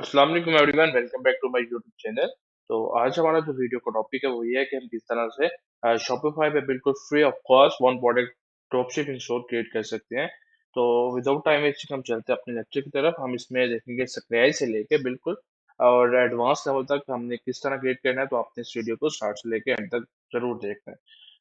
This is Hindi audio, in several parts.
अस्सलाम वालेकुम everyone, welcome back to my YouTube channel. तो आज हमारा जो वीडियो का टॉपिक है वो ये है कि हम किस तरह से शॉपिफाई पे बिल्कुल free of cost one product dropshipping store create कर सकते हैं। तो विदाउट टाइम वेस्टिंग हम चलते हैं अपने लेक्चर की तरफ। हम इसमें देखेंगे सप्लाई से लेके बिल्कुल और एडवांस लेवल तक हमने किस तरह क्रिएट करना है। तो आपने इस वीडियो को स्टार्ट से लेके एंड तक जरूर देखना है।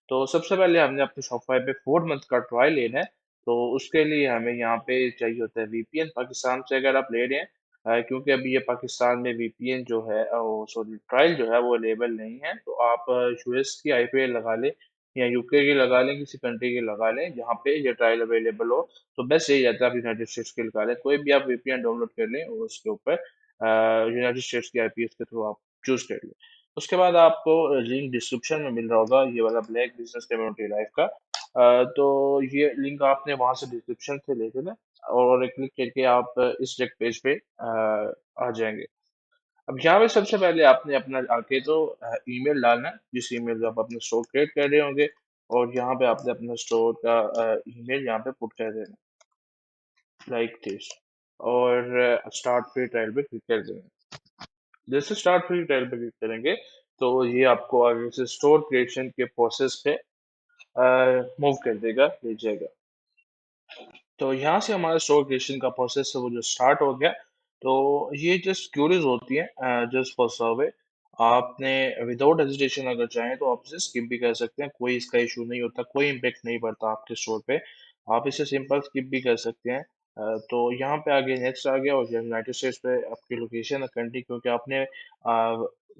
तो सबसे पहले हमने अपने शॉपिफाई पे 4 मंथ का ट्रायल लेना है। तो उसके लिए हमें यहाँ पे चाहिए होता है वीपीएन। पाकिस्तान से अगर आप ले रहे हैं, क्योंकि अभी ये पाकिस्तान में वीपीएन जो है, सॉरी, ट्रायल जो है वो अवेलेबल नहीं है। तो आप यूएस की आईपी लगा लें या यूके की लगा लें, किसी कंट्री की लगा लें जहाँ पे ये ट्रायल अवेलेबल हो। तो बेस्ट यही रहता है आप यूनाइटेड स्टेट्स की लगा लें। कोई भी आप वीपीएन डाउनलोड कर लें और उसके ऊपर यूनाइटेड स्टेट्स की आईपी के थ्रू आप चूज कर लें। उसके बाद आपको लिंक डिस्क्रिप्शन में मिल रहा होगा, ये वाला ब्लैक बिजनेस कम्युनिटी लाइफ का। तो ये लिंक आपने वहां से डिस्क्रिप्शन से ले लेना और क्लिक करके आप इस डायरेक्ट पेज पे आ जाएंगे। अब यहाँ पे सबसे पहले आपने अपना आके तो ईमेल डालना है, जिस ईमेल पे आप अपना स्टोर क्रिएट कर रहे होंगे। और यहाँ पे आपने अपना स्टोर का ईमेल यहाँ पे पुट कर देना, लाइक दिस। और स्टार्ट फ्री ट्रायल पे क्लिक कर देना। जैसे स्टार्ट फ्री ट्रायल पे क्लिक करेंगे तो ये आपको आगे से स्टोर क्रिएशन के प्रोसेस पे मूव कर देगा, ले जाएगा। तो यहाँ से हमारा स्टोर क्रिएशन का प्रोसेस है वो जो स्टार्ट हो गया। तो ये जस्ट क्यूरीज होती है, जस्ट फॉर सर्वे। आपने विदाउट हेजिटेशन अगर चाहें तो आप इसे स्किप भी कर सकते हैं, कोई इसका इशू नहीं होता, कोई इम्पेक्ट नहीं पड़ता आपके स्टोर पे। आप इसे सिंपल स्किप भी कर सकते हैं। तो यहाँ पे आगे नेक्स्ट आ गया और यूनाइटेड स्टेट्स पे आपकी लोकेशन है कंट्री, क्योंकि आपने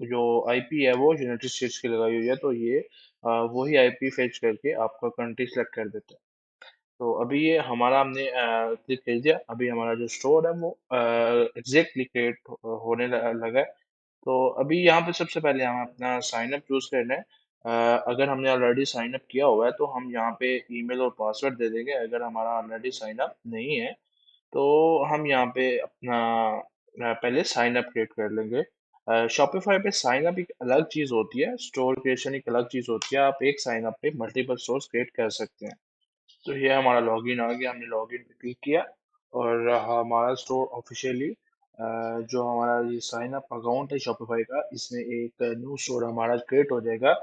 जो आईपी है वो यूनाइटेड स्टेट्स की लगाई हुई है। तो ये वही आईपी फेच करके आपका कंट्री सेलेक्ट कर देता है। तो अभी ये हमारा हमने क्लिक कर दिया, अभी हमारा जो स्टोर है वो एग्जैक्टली क्रिएट होने लगा है। तो अभी यहाँ पे सबसे पहले हम अपना साइन अप चूज करना है। अगर हमने ऑलरेडी साइन अप किया हुआ है तो हम यहाँ पे ईमेल और पासवर्ड दे देंगे। अगर हमारा ऑलरेडी साइन अप नहीं है तो हम यहाँ पे अपना पहले साइन अप क्रिएट कर लेंगे। शॉपिफाई पे साइन अप एक अलग चीज़ होती है, स्टोर क्रिएशन एक अलग चीज़ होती है। आप एक साइन अप पे मल्टीपल स्टोर्स क्रिएट कर सकते हैं। तो ये हमारा लॉगिन आ गया, हमने लॉगिन पे क्लिक किया और हमारा स्टोर ऑफिशियली जो हमारा ये साइन अप अकाउंट है शॉपिफाई का, इसमें एक न्यू स्टोर हमारा क्रिएट हो जाएगा।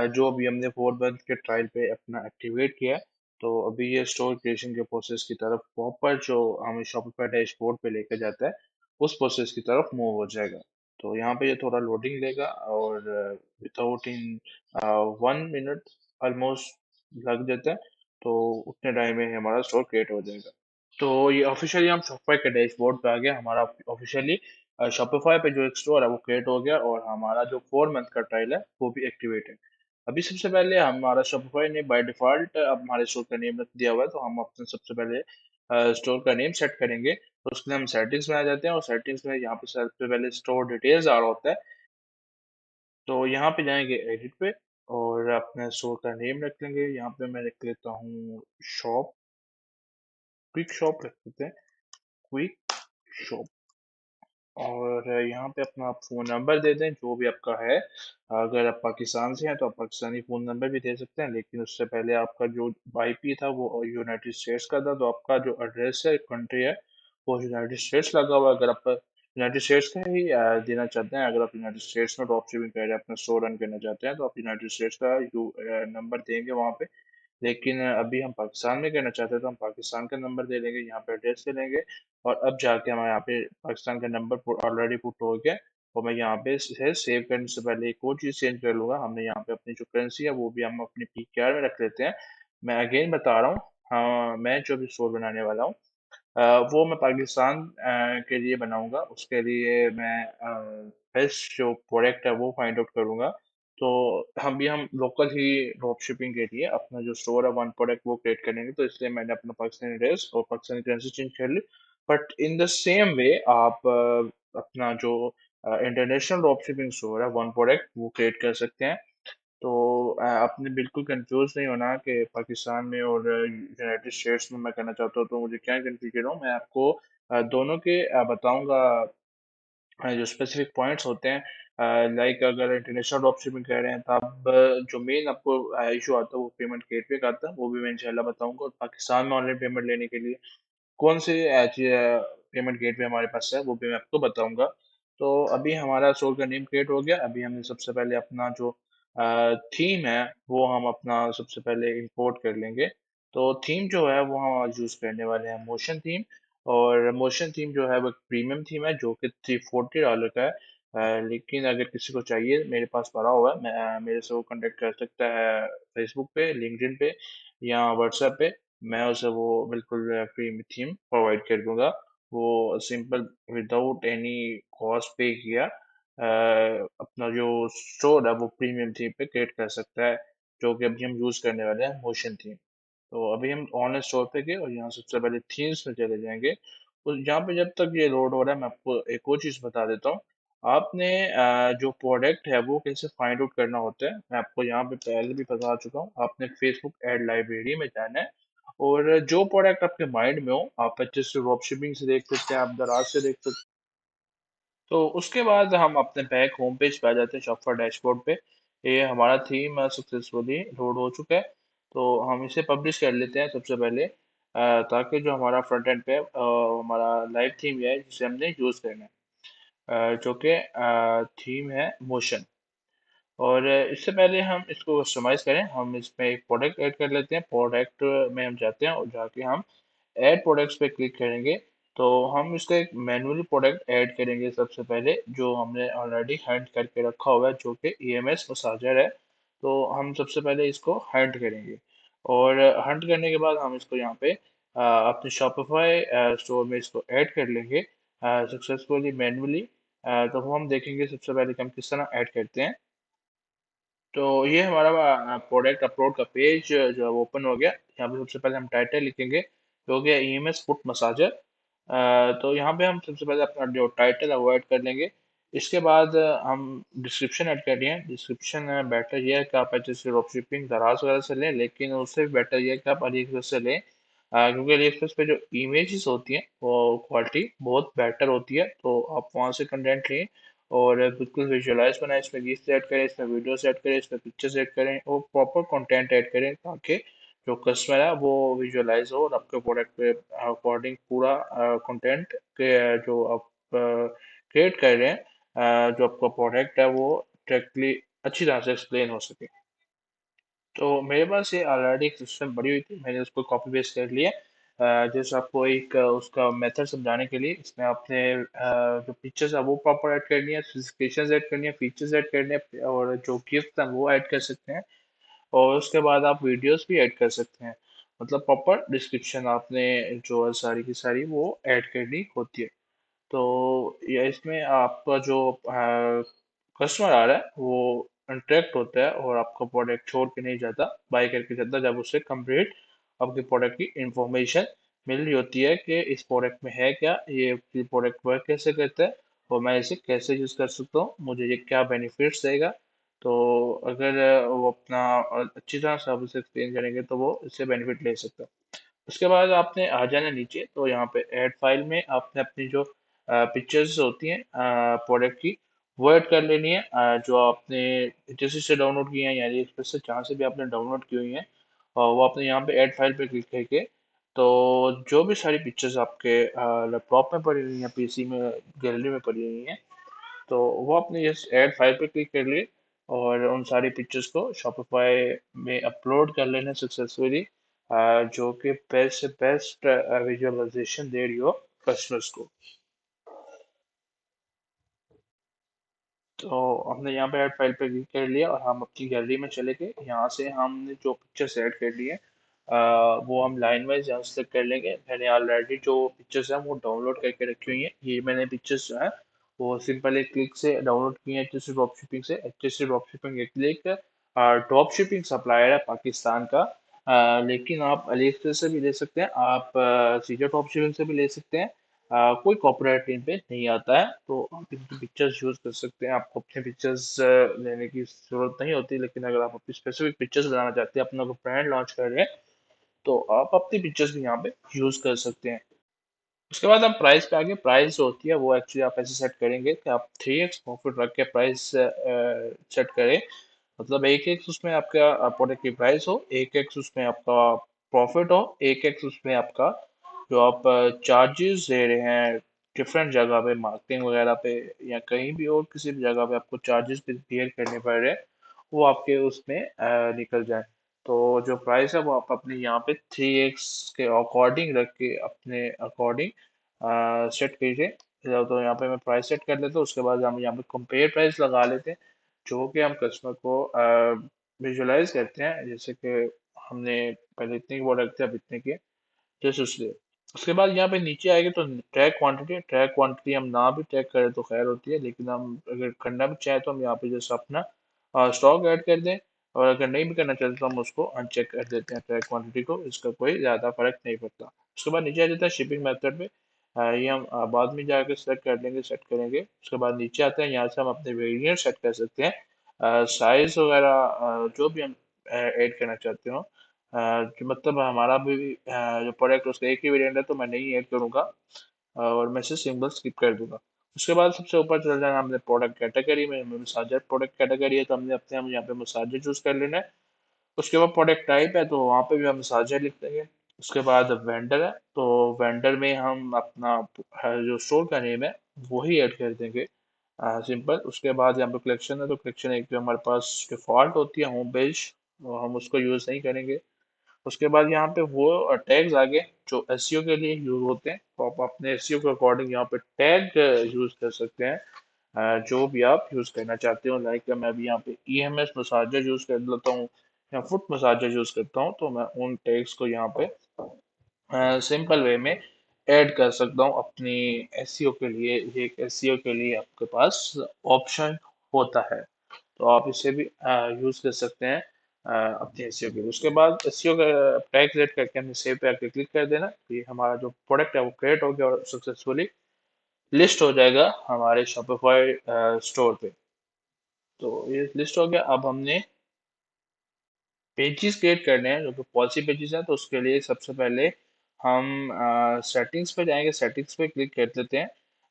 जो अभी हमने 4 मंथ के ट्रायल पे अपना एक्टिवेट किया है। तो अभी ये स्टोर क्रिएशन के प्रोसेस की तरफ प्रॉपर जो हमें शॉपिफाई डैशबोर्ड पे लेकर जाता है उस प्रोसेस की तरफ मूव हो जाएगा। तो यहाँ पे ये थोड़ा लोडिंग लेगा और विदाउट इन 1 मिनट ऑलमोस्ट लग जाता है। तो उतने टाइम में ही हमारा स्टोर क्रिएट हो जाएगा। तो ये ऑफिशियली हम शॉपिफाई के डैशबोर्ड पे आ गए, हमारा ऑफिशियली शॉपिफाई पे जो एक स्टोर है वो क्रिएट हो गया और हमारा जो 4 मंथ का ट्रायल है वो भी एक्टिवेट है। अभी सबसे पहले हमारा शॉपिफाई ने बाय डिफॉल्ट अब हमारे स्टोर का नेम रख दिया हुआ है, तो हम अपने सबसे पहले स्टोर का नेम सेट करेंगे। तो उसके लिए हम सेटिंग्स में आ जाते हैं और सेटिंग्स में यहाँ पे सबसे पहले स्टोर डिटेल्स आ रहा होता है। तो यहाँ पे जाएंगे एडिट पे और अपने स्टोर का नेम रख लेंगे। यहाँ पे मैं रख लेता हूँ शॉप, क्विक शॉप रख लेते हैं, क्विक शॉप। और यहाँ पे अपना आप फ़ोन नंबर दे दें जो भी आपका है। अगर आप पाकिस्तान से हैं तो आप पाकिस्तानी फ़ोन नंबर भी दे सकते हैं, लेकिन उससे पहले आपका जो आईपी था वो यूनाइटेड स्टेट्स का था। तो आपका जो एड्रेस है, कंट्री है, वो यूनाइटेड स्टेट्स लगा हुआ है। अगर आप यूनाइटेड स्टेट्स का ही देना चाहते हैं, अगर आप यूनाइटेड स्टेट्स में ड्रॉप शिपिंग कर रहे हैं, अपना स्टोर रन करना चाहते हैं, तो आप यूनाइटेड स्टेट्स का नंबर देंगे वहाँ पे। लेकिन अभी हम पाकिस्तान में करना चाहते हैं तो हम पाकिस्तान का नंबर दे देंगे, यहाँ पे एड्रेस दे देंगे। और अब जाके हमारे यहाँ पे पाकिस्तान का नंबर ऑलरेडी पुट हो गया। और मैं यहाँ पे इसे सेव करने से पहले एक और चीज़ चेंज कर लूँगा। हमने यहाँ पे अपनी जो करेंसी है वो भी हम अपनी पीकेआर में रख लेते हैं। मैं अगेन बता रहा हूँ, हाँ, मैं जो भी स्टोर बनाने वाला हूँ वो मैं पाकिस्तान के लिए बनाऊंगा। उसके लिए मैं बेस्ट जो प्रोडक्ट है वो फाइंड आउट करूंगा। तो हम लोकल ही ड्रॉप शिपिंग के लिए अपना जो स्टोर है वन प्रोडक्ट वो क्रिएट करेंगे। तो इसलिए मैंने अपना पाकिस्तानी एड्रेस और पाकिस्तानी करेंसी चेंज कर ली। But in the same way आप अपना जो इंटरनेशनल ड्रॉप शिपिंग स्टोर है वन प्रोडक्ट वो क्रिएट कर सकते हैं। तो आपने बिल्कुल कंफ्यूज नहीं होना कि पाकिस्तान में और यूनाइटेड स्टेट्स में मैं करना चाहता हूँ तो मुझे क्या कंफ्यूजन हो। मैं आपको दोनों के बताऊंगा जो स्पेसिफिक पॉइंट्स होते हैं। लाइक अगर इंटरनेशनल ड्रॉप शिपिंग कर रहे हैं तब जो मेन आपको इशू आता है वो पेमेंट गेटवे का आता है, वो भी मैं इंशाल्लाह बताऊंगा। और पाकिस्तान में ऑनलाइन पेमेंट लेने के लिए कौन से पेमेंट गेटवे हमारे पास है वो भी मैं आपको बताऊंगा। तो अभी हमारा स्टोर का नेम क्रिएट हो गया। अभी हमें सबसे पहले अपना जो थीम है वो हम अपना सबसे पहले इंपोर्ट कर लेंगे। तो थीम जो है वो हम आज यूज करने वाले हैं मोशन थीम। और मोशन थीम जो है वो प्रीमियम थीम है जो कि $340 का है। लेकिन अगर किसी को चाहिए मेरे पास पड़ा हुआ है, मेरे से वो कांटेक्ट कर सकता है फेसबुक पे, लिंक्डइन पे या व्हाट्सएप पे। मैं उसे वो बिल्कुल फ्री में थीम प्रोवाइड कर दूंगा। वो सिंपल विदाउट एनी कॉस्ट पे किया अपना जो स्टोर है वो प्रीमियम थीम पे क्रिएट कर सकता है, जो कि अभी हम यूज करने वाले हैं मोशन थीम। तो अभी हम ऑनलाइन स्टोर पे गए और यहाँ सबसे पहले थीम्स में चले जाएंगे। तो यहाँ पे जब तक ये लोड हो रहा है मैं आपको एक और चीज़ बता देता हूँ। आपने जो प्रोडक्ट है वो कैसे फाइंड आउट करना होता है मैं आपको यहाँ पे पहले भी बता चुका हूँ। आपने फेसबुक एड लाइब्रेरी में जाना है और जो प्रोडक्ट आपके माइंड में हो आप अच्छे से ड्रॉप शिपिंग से देख सकते हैं, आप दराज से देख सकते हैं। तो उसके बाद हम अपने बैक होम पेज पे आ जाते हैं, शॉपफा डैशबोर्ड पे। ये हमारा थीम सक्सेसफुली लोड हो चुका है। तो हम इसे पब्लिश कर लेते हैं सबसे पहले, ताकि जो हमारा फ्रंट एंड पे हमारा लाइव थीम है जिसे हमने यूज़ करना है, जो कि थीम है मोशन। और इससे पहले हम इसको कस्टमाइज करें हम इसमें एक प्रोडक्ट ऐड कर लेते हैं। प्रोडक्ट में हम जाते हैं और जाके हम ऐड प्रोडक्ट्स पे क्लिक करेंगे। तो हम इसका एक मैनुअली प्रोडक्ट ऐड करेंगे सबसे पहले, जो हमने ऑलरेडी हंट करके रखा हुआ है, जो कि EMS मसाजर है। तो हम सबसे पहले इसको हंट करेंगे और हंट करने के बाद हम इसको यहाँ पे अपने शॉपिफाई स्टोर में इसको ऐड कर लेंगे सक्सेसफुली मैनुअली। तो वो हम देखेंगे सबसे पहले कि हम किस तरह ऐड करते हैं। तो ये हमारा प्रोडक्ट अपलोड का पेज जो है वो ओपन हो गया। यहाँ पे सबसे पहले हम टाइटल लिखेंगे जो हो गया EMS फुट मसाजर। तो यहाँ पे हम सबसे पहले अपना जो टाइटल है वो ऐड कर लेंगे। इसके बाद हम डिस्क्रिप्शन ऐड कर दिए। डिस्क्रिप्शन बेटर ये है कि आप जैसे ड्रॉप शिपिंग दराज वगैरह से लें, लेकिन उससे भी बेटर ये है कि आप अली एक्सप्रेस से लें। क्योंकि अली एक्सप्रेस पे जो इमेजेस होती हैं वो क्वालिटी बहुत बेटर होती है, तो आप वहाँ से कंटेंट लें और बिल्कुल विजुअलाइज बनाएं। इसमें गीत ऐड करें, इसमें वीडियोस ऐड करें, इसमें पिक्चर्स ऐड करें और प्रॉपर कंटेंट ऐड करें, ताकि जो कस्टमर है वो विजुअलाइज हो और आपके प्रोडक्ट पे अकॉर्डिंग पूरा कंटेंट के जो आप क्रिएट कर रहे हैं, जो आपका प्रोडक्ट है वो डायरेक्टली अच्छी तरह से एक्सप्लेन हो सके। तो मेरे पास ये ऑलरेडी एक सिस्टम बनी हुई थी, मैंने उसको कॉपी पेस्ट कर लिया। जैसे आपको एक उसका मेथड समझाने के लिए इसमें आपने जो पिक्चर्स है वो प्रॉपर ऐड करनी है, स्पेसिफिकेशंस ऐड करनी है, फीचर्स ऐड करने हैं और जो गिफ्ट है वो ऐड कर सकते हैं। और उसके बाद आप वीडियोस भी ऐड कर सकते हैं। मतलब प्रॉपर डिस्क्रिप्शन आपने जो है सारी की सारी वो ऐड करनी होती है। तो ये इसमें आपका जो कस्टमर आ रहा है वो इंटरेक्ट होता है और आपका प्रोडक्ट छोड़ के नहीं जाता, बाय करके जाता जब उसे कंप्लीट आपके प्रोडक्ट की इंफॉर्मेशन मिल रही होती है कि इस प्रोडक्ट में है क्या, ये प्रोडक्ट वर्क कैसे करता है और मैं इसे कैसे यूज़ कर सकता हूँ, मुझे ये क्या बेनिफिट्स देगा। तो अगर वो अपना अच्छी तरह से आप उसे एक्सप्लेन करेंगे तो वो इससे बेनिफिट ले सकता है। उसके बाद आपने आ जाना नीचे, तो यहाँ पे ऐड फाइल में आपने अपनी जो पिक्चर्स होती हैं प्रोडक्ट की वो ऐड कर लेनी है, जो आपने जैसे से डाउनलोड की है या एक्सप्रेस से जहाँ से भी आपने डाउनलोड की हुई हैं, और वो आपने यहाँ पे ऐड फाइल पे क्लिक करके तो जो भी सारी पिक्चर्स आपके लैपटॉप में पड़ी हुई हैं, PC में, गैलरी में पड़ी हुई हैं, तो वो आपने इस ऐड फाइल पे क्लिक कर लिए और उन सारी पिक्चर्स को शॉपिफाई में अपलोड कर लेना सक्सेसफुली, जो कि बेस्ट से बेस्ट विजुअलाइजेशन दे रही हो कस्टमर्स को। तो हमने यहाँ पे ऐड फाइल पे क्लिक कर लिया और हम अपनी गैलरी में चले गए। यहाँ से हमने जो पिक्चर्स ऐड कर लिए वो हम लाइन वाइज यहाँ से कर लेंगे। मैंने ऑलरेडी जो पिक्चर्स हैं वो डाउनलोड करके रखी हुई हैं। ये मैंने पिक्चर्स जो है वो सिंपल एक क्लिक से डाउनलोड की हैं HTC ड्रॉप शिपिंग से। HTC ड्रॉप शिपिंग एक क्लिक ड्रॉप शिपिंग सप्लायर है पाकिस्तान का। लेकिन आप अली एक्सप्रेस से भी ले सकते हैं, आप सीधे ड्रॉप शिपिंग से भी ले सकते हैं। कोई कॉपीराइट इन पे नहीं आता है, तो आप इनकी पिक्चर्स यूज कर सकते हैं। आपको अपने पिक्चर्स लेने की जरूरत नहीं होती, लेकिन अगर आप अपनी स्पेसिफिक पिक्चर्स बनाना चाहते हैं, अपना कोई ब्रांड लॉन्च कर रहे हैं, तो आप अपनी पिक्चर्स भी यहाँ पे यूज कर सकते हैं। उसके बाद हम प्राइस पे आगे। प्राइस जो होती है वो एक्चुअली आप ऐसे सेट करेंगे कि आप 3x प्रॉफिट रख के प्राइस सेट करें। मतलब 1x उसमें आपका प्रोडक्ट की प्राइस हो, 1x उसमें आपका प्रॉफिट हो, 1x उसमें आपका जो आप चार्जेस दे रहे हैं डिफरेंट जगह पे मार्केटिंग वगैरह पे या कहीं भी और किसी भी जगह पे आपको चार्जेस भी बियर करने पड़ रहे हैं, वो आपके उसमें निकल जाए। तो जो प्राइस है वो आप अपने यहाँ पे 3x के अकॉर्डिंग रख के अपने अकॉर्डिंग सेट कीजिए। तो यहाँ पे मैं प्राइस सेट कर लेता हूँ, उसके बाद हम यहाँ पे कंपेयर प्राइस लगा लेते हैं, जो कि हम कस्टमर को विजुलाइज करते हैं, जैसे कि हमने पहले इतने की प्रोडक्ट थे अब इतने की, जस्ट उसलिए। उसके बाद यहाँ पे नीचे आएंगे तो ट्रैक क्वांटिटी हम ना भी ट्रैक करें तो खैर होती है, लेकिन हम अगर करना भी चाहें तो हम यहाँ पे जैसे अपना स्टॉक ऐड कर दें, और अगर नहीं भी करना चाहते तो हम उसको अनचेक कर देते हैं ट्रैक क्वांटिटी को, इसका कोई ज़्यादा फर्क नहीं पड़ता। उसके बाद नीचे आ जाता है शिपिंग मेथड पे। ये हम बाद में जाकर सेट कर लेंगे, सेट करेंगे। उसके बाद नीचे आते हैं, यहाँ से हम अपने वेरिएंट सेट कर सकते हैं, साइज वगैरह जो भी हम ऐड करना चाहते हो। कि मतलब हमारा भी जो प्रोडक्ट उसका एक ही वेरिएंट है तो मैं नहीं ऐड करूँगा, और मैं से सिंबल स्किप कर दूंगा। उसके बाद सबसे ऊपर चल जाना हमने प्रोडक्ट कैटेगरी में, मसाजर प्रोडक्ट कैटेगरी है तो हमने अपने हम यहाँ पे मसाजर चूज कर लेना है। उसके बाद प्रोडक्ट टाइप है तो वहाँ पे भी हम मसाजर लिख देंगे। उसके बाद वेंडर है, तो वेंडर में हम अपना जो स्टोर का नेम है वही ऐड कर देंगे, सिंपल। उसके बाद यहाँ पे कलेक्शन है, तो कलेक्शन एक जो हमारे पास डिफॉल्ट होती है होम पेज, वो हम उसको यूज़ नहीं करेंगे। उसके बाद यहाँ पे वो टैग्स आ गए जो एसईओ के लिए यूज होते हैं, तो आप अपने एसईओ के अकॉर्डिंग यहाँ पे टैग यूज कर सकते हैं, जो भी आप यूज करना चाहते हो। लाइक मैं अभी यहाँ पे ईएमएस मसाजर यूज कर लेता हूँ या फुट मसाजर यूज करता हूँ, तो मैं उन टैग्स को यहाँ पे सिंपल वे में ऐड कर सकता हूँ अपनी एसईओ के लिए। ये एक एसईओ के लिए आपके पास ऑप्शन होता है, तो आप इसे भी यूज कर सकते हैं अपने एसईओ के लिए। उसके बाद एसईओ का टैग सेट करके हमने सेव पे आके क्लिक कर देना, तो ये हमारा जो प्रोडक्ट है वो क्रिएट हो गया और सक्सेसफुली लिस्ट हो जाएगा हमारे शॉपिफाई स्टोर पे। तो ये लिस्ट हो गया। अब हमने पेजेस क्रिएट करने हैं जो कि पॉलिसी पेजेस हैं, तो उसके लिए सबसे पहले हम सेटिंग्स पे जाएंगे, सेटिंग्स पे क्लिक कर देते हैं।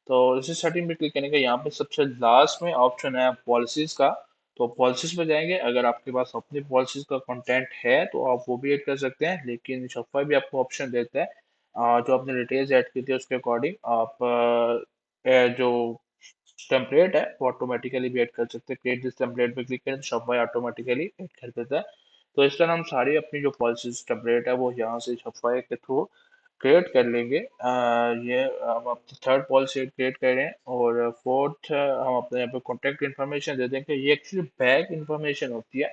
तो इसी सेटिंग पे क्लिक करने का यहाँ पे सबसे लास्ट में ऑप्शन है पॉलिसीज का, तो पॉलिसीज पे जाएंगे। अगर आपके पास अपनी पॉलिसीज का कंटेंट है तो आप वो भी ऐड कर सकते हैं, लेकिन शॉपिफाई भी आपको ऑप्शन देता है जो आपने डिटेल्स ऐड की थी उसके अकॉर्डिंग आप जो टेम्पलेट है वो ऑटोमेटिकली भी ऐड कर सकते हैं। क्रिएट दिस टेम्पलेट पे क्लिक करें तो शॉपिफाई ऑटोमेटिकली ऐड कर देता है। तो इस तरह हम सारी अपनी जो पॉलिसीज टेम्पलेट है वो यहाँ से शॉपिफाई के थ्रू क्रिएट कर लेंगे। ये हम अपनी थर्ड पॉलिसी क्रिएट कर रहे हैं, और फोर्थ हम अपने यहाँ पे कॉन्टैक्ट इन्फॉर्मेशन दे देंगे। ये एक्चुअली बैक इन्फॉर्मेशन होती है,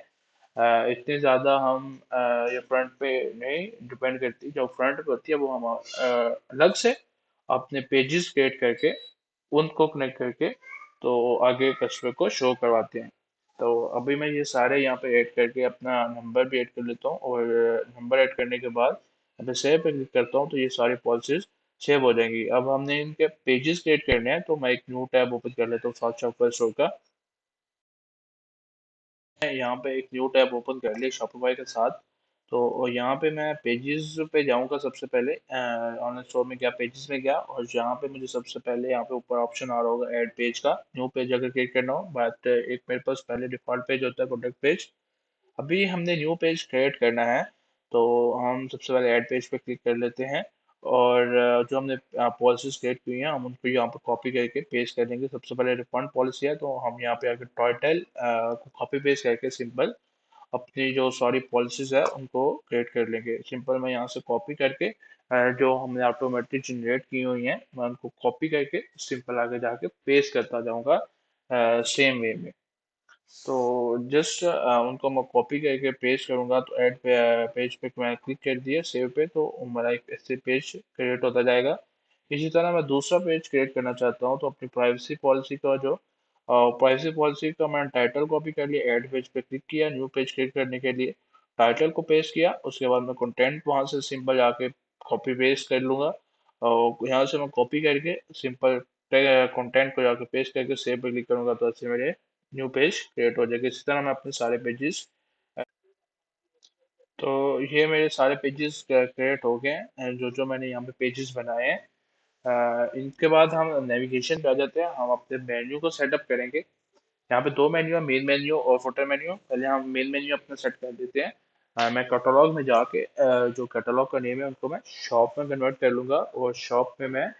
इतनी ज़्यादा हम ये फ्रंट पे नहीं डिपेंड करती। जो फ्रंट पे होती है वो हम अलग से अपने पेजेस क्रिएट करके उनको कनेक्ट करके तो आगे कस्टमर को शो करवाते हैं। तो अभी मैं ये सारे यहाँ पे ऐड करके अपना नंबर भी ऐड कर लेता हूँ, और नंबर ऐड करने के बाद अभी सेव पे क्लिक करता हूँ तो ये सारी पॉलिसीज सेव हो जाएंगी। अब हमने इनके पेजेस क्रिएट करने हैं, तो मैं एक न्यू टैब ओपन कर लेता हूँ साथ शॉपिफाई स्टोर का। मैं यहाँ पे एक न्यू टैब ओपन कर लिया शॉपिफाई के साथ। तो यहाँ पे मैं पेजेस पे जाऊँगा सबसे पहले, ऑनलाइन स्टोर में गया, पेजेस में गया, और यहाँ पे मुझे सबसे पहले यहाँ पे ऊपर ऑप्शन आ रहा होगा ऐड पेज का। न्यू पेज अगर क्रिएट करना हो, बट एक मेरे पास पहले डिफॉल्ट पेज होता है कॉन्टेक्ट पेज। अभी हमने न्यू पेज क्रिएट करना है, तो हम सबसे पहले ऐड पेज पे क्लिक कर लेते हैं, और जो हमने पॉलिसीज क्रिएट की हैं हम उनको यहाँ पे कॉपी करके पेस्ट कर देंगे। सबसे पहले रिफंड पॉलिसी है तो हम यहाँ पे आके टाइटल को कॉपी पेस्ट करके सिंपल अपनी जो सारी पॉलिसीज है उनको क्रिएट कर लेंगे। सिंपल मैं यहाँ से कॉपी करके जो हमने ऑटोमेटिक जनरेट की हुई हैं मैं उनको कॉपी करके सिंपल आगे जाके पेस्ट करता जाऊँगा सेम वे में। तो जस्ट उनको मैं कॉपी करके पेस्ट करूंगा, तो ऐड पे पेज पे मैं क्लिक कर दिया सेव पे, तो मेरा एक ऐसे पेज क्रिएट होता जाएगा। इसी तरह मैं दूसरा पेज क्रिएट करना चाहता हूँ, तो अपनी प्राइवेसी पॉलिसी का जो प्राइवेसी पॉलिसी का मैंने टाइटल कॉपी कर लिया, ऐड पेज पे क्लिक किया, न्यू पेज क्रिएट करने के लिए टाइटल को पेस्ट किया। उसके बाद मैं कंटेंट वहां से सिंपल जाके कॉपी पेस्ट कर लूंगा, और यहाँ से मैं कॉपी करके सिंपल कंटेंट को जाके पेस्ट करके सेव पे क्लिक करूंगा, तो ऐसे मेरे न्यू पेज क्रिएट हो जाएगा। इसी तरह मैं अपने सारे पेजेस, तो ये मेरे सारे पेजेस क्रिएट हो गए हैं जो जो मैंने यहाँ पे पेजेस बनाए हैं। इनके बाद हम नेविगेशन पे आ जाते हैं, हम अपने मेन्यू को सेटअप करेंगे। यहाँ पे दो मेन्यू है, मेन मेन्यू और फुटर मेन्यू। पहले हम मेन मेन्यू अपना सेट कर देते हैं। मैं कैटलॉग में जाके जो कैटलॉग का नेम है उनको मैं शॉप में कन्वर्ट कर लूंगा, और शॉप में मैं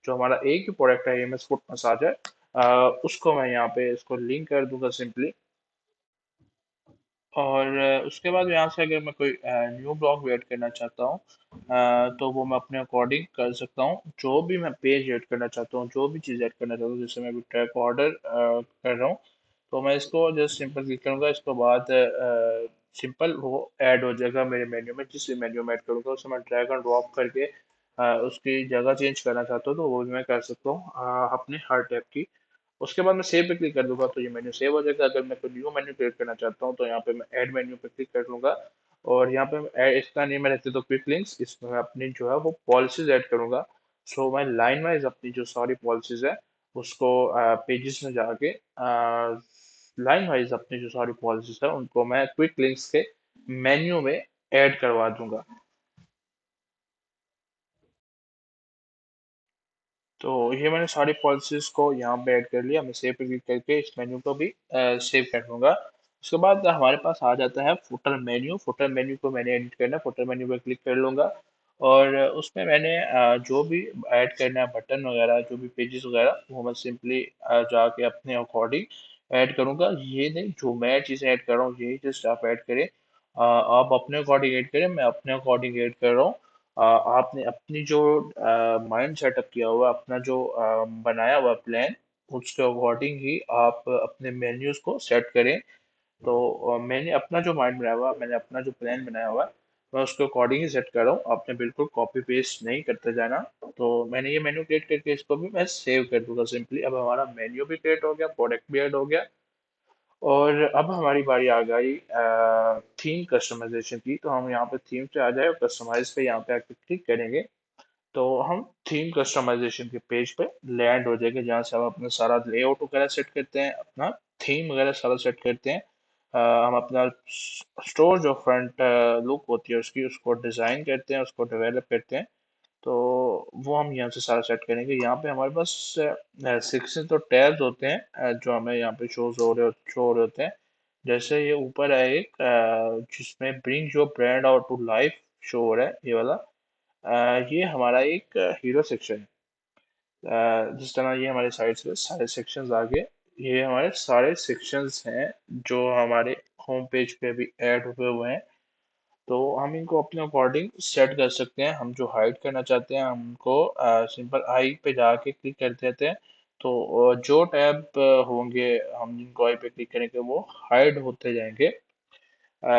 जो हमारा एक ही प्रोडक्ट है EMS फुट मसाज है, उसको मैं यहाँ पे इसको लिंक कर दूंगा सिंपली। और उसके बाद यहाँ से अगर मैं कोई न्यू ब्लॉग ऐड करना चाहता हूँ, तो वो मैं अपने अकॉर्डिंग कर सकता हूँ। जो भी मैं पेज ऐड करना चाहता हूँ, जो भी चीज़ ऐड करना चाहता हूँ, जैसे मैं अभी ट्रैक ऑर्डर कर रहा हूँ, तो मैं इसको जस्ट सिंपल क्लिक करूँगा। इसके बाद सिंपल वो ऐड हो जाएगा मेरे मेन्यू में। जिस मेन्यू में ऐड करूँगा उसे मैं ड्रैग एंड ड्रॉप करके उसकी जगह चेंज करना चाहता हूँ, तो वो भी मैं कर सकता हूँ अपने हर टैब की। उसके बाद मैं सेव पे क्लिक कर दूंगा तो ये मेन्यू सेव हो जाएगा। अगर मैं कोई न्यू मेन्यू क्रिएट करना चाहता हूँ तो यहाँ पे मैं ऐड मेन्यू पे क्लिक कर लूंगा। और यहाँ पे इसका नेम है रहते तो क्विक लिंक्स, इसमें मैं अपनी जो है वो पॉलिसीज ऐड करूंगा। सो मैं लाइन वाइज अपनी जो सारी पॉलिसीज है उसको पेजेस में जाके लाइन वाइज अपनी जो सारी पॉलिसीज है उनको मैं क्विक लिंक्स के मेन्यू में ऐड करवा दूंगा। तो ये मैंने सारी पॉलिसीज को यहाँ पे ऐड कर लिया। मैं सेव पे क्लिक करके इस मेन्यू को भी सेव कर दूंगा। उसके बाद हमारे पास आ जाता है फुटर मेन्यू। फुटर मेन्यू को मैंने एडिट करना है, फुटर मेन्यू पे क्लिक कर लूंगा। और उसमें मैंने जो भी ऐड करना है बटन वगैरह, जो भी पेजेस वगैरह, वो मैं सिंपली जाके अपने अकॉर्डिंग ऐड करूंगा। ये नहीं जो मैं चीज़ें ऐड कर रहा हूँ यही जस्ट आप ऐड करें। आप अपने अकॉर्डिंग ऐड करें, मैं अपने अकॉर्डिंग ऐड कर रहा हूँ। आपने अपनी जो माइंड सेटअप किया हुआ, अपना जो बनाया हुआ प्लान, उसके अकॉर्डिंग ही आप अपने मेन्यूज को सेट करें। तो मैंने अपना जो माइंड बनाया हुआ, मैंने अपना जो प्लान बनाया हुआ है, मैं उसके अकॉर्डिंग ही सेट कर रहा हूँ। आपने बिल्कुल कॉपी पेस्ट नहीं करते जाना। तो मैंने ये मेन्यू क्रिएट करके इसको भी मैं सेव कर दूंगा सिंपली। अब हमारा मेन्यू भी क्रिएट हो गया, प्रोडक्ट भी ऐड हो गया। और अब हमारी बारी आ गई थीम कस्टमाइजेशन की। तो हम यहाँ पे थीम पे आ जाए और कस्टमाइज पे यहाँ पे आके क्लिक करेंगे, तो हम थीम कस्टमाइजेशन के पेज पे लैंड हो जाएंगे, जहाँ से हम अपना सारा लेआउट वगैरह सेट करते हैं, अपना थीम वगैरह सारा सेट करते हैं। हम अपना स्टोर जो फ्रंट लुक होती है उसकी, उसको डिज़ाइन करते हैं, उसको डेवलप करते हैं। तो वो हम यहाँ से सारा सेट करेंगे। यहाँ पे हमारे पास सेक्शन तो टैब्स होते हैं जो हमें यहाँ पे शो हो रहे होते हैं। जैसे ये ऊपर है एक जिसमें bring your brand out to life show हो रहा है, ये वाला। ये हमारा एक हीरो सेक्शन है। जिस तरह ये हमारे साइड से सारे सेक्शंस आ गए। ये हमारे सारे सेक्शंस हैं जो हमारे होम पेज पे भी ऐड हुए हुए हैं। तो हम इनको अपने अकॉर्डिंग सेट कर सकते हैं। हम जो हाइड करना चाहते हैं हमको सिंपल आई पे जाके क्लिक कर देते हैं। तो जो टैब होंगे, हम जिनको आई पे क्लिक करेंगे वो हाइड होते जाएंगे।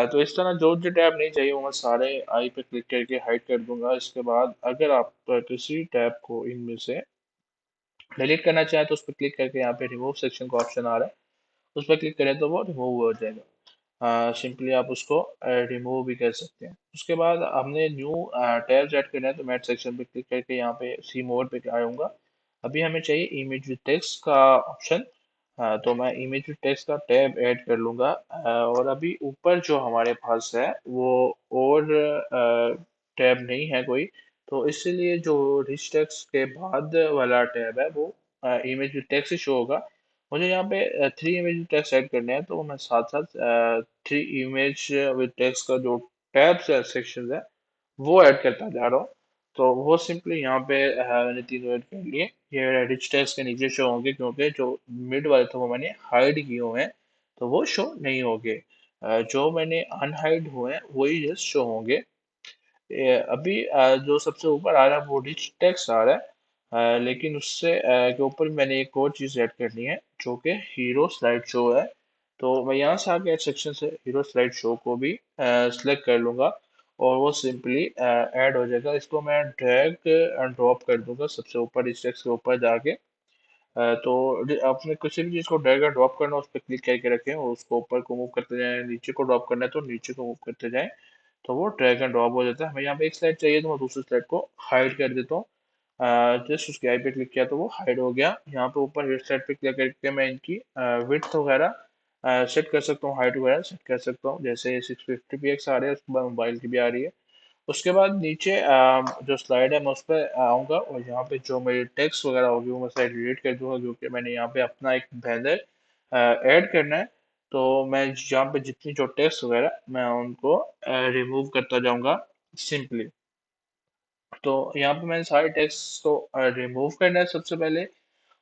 तो इस तरह जो जो टैब नहीं चाहिए वो मैं सारे आई पे क्लिक करके हाइड कर दूंगा। इसके बाद अगर आप किसी टैब को इनमें से डिलीट करना चाहें तो उस पर क्लिक करके यहाँ पे रिमूव सेक्शन का ऑप्शन आ रहा है, उस पर क्लिक करें तो वो रिमूव हो जाएगा। सिंपली आप उसको रिमूव भी कर सकते हैं। उसके बाद हमने न्यू टैब्स ऐड करना है, तो मैट सेक्शन पे क्लिक करके यहाँ पे सी मोड पे आऊँगा। अभी हमें चाहिए इमेज विद टेक्स्ट का ऑप्शन। तो मैं इमेज विद टेक्स्ट का टैब ऐड कर लूँगा। और अभी ऊपर जो हमारे पास है वो और टैब नहीं है कोई। तो इसीलिए जो रिच टेक्स्ट के बाद वाला टैब है वो image with text he show होगा। मुझे यहाँ पे three image with text add करने हैं, तो मैं साथ साथ थ्री इमेज विद टेक्स्ट का जो टैब्स है, सेक्शन है, वो ऐड करता जा रहा हूँ। तो वो सिंपली यहाँ पे मैंने तीनों ऐड कर लिए। ये रिच टेक्स्ट के नीचे शो होंगे क्योंकि जो मिड वाले थे वो मैंने हाइड किए हुए हैं, तो वो शो नहीं होंगे। जो मैंने अनहाइड हुए हैं वही जस्ट शो होंगे। अभी जो सबसे ऊपर आ रहा है वो रिच टेक्स्ट आ रहा है। लेकिन उससे के ऊपर मैंने एक और चीज़ ऐड करनी है जो कि हीरो स्लाइड शो है। तो मैं यहाँ से आके सेक्शन से हीरो स्लाइड शो को भी सिलेक्ट कर लूँगा और वो सिंपली ऐड हो जाएगा। इसको मैं ड्रैग एंड ड्रॉप कर दूंगा सबसे ऊपर इस टेक्स्ट के ऊपर जाके। तो आपने किसी भी चीज़ को ड्रैग एंड ड्रॉप करना, उस पर क्लिक करके रखें और उसको ऊपर को मूव करते जाएं। नीचे को ड्रॉप करना है तो नीचे को मूव करते जाएं, तो वो ड्रैग एंड ड्रॉप हो जाता है। हमें यहाँ पे एक स्लाइड चाहिए तो मैं दूसरी स्लाइड को हाइड कर देता हूँ। जस्ट उसके आई पे क्लिक किया तो वो हाइड हो गया। यहाँ पे ऊपर हेड साइड पे क्लिक करके मैं इनकी विड्थ वगैरह सेट कर सकता हूँ, हाइट वगैरह सेट कर सकता हूँ। जैसे 650 px आ रही है, उसके बाद मोबाइल की भी आ रही है। उसके बाद नीचे जो स्लाइड है मैं उस पर आऊँगा और यहाँ पे जो मेरी टेक्स्ट वगैरह होगी वो मैं स्लाइड डिलीट कर दूंगा, क्योंकि मैंने यहाँ पे अपना एक बैनर ऐड करना है। तो मैं यहाँ पे जितनी जो टेक्स्ट वगैरह मैं उनको रिमूव करता जाऊंगा सिंपली। तो यहाँ पे मैंने सारे टेक्स्ट को रिमूव करना है सबसे पहले।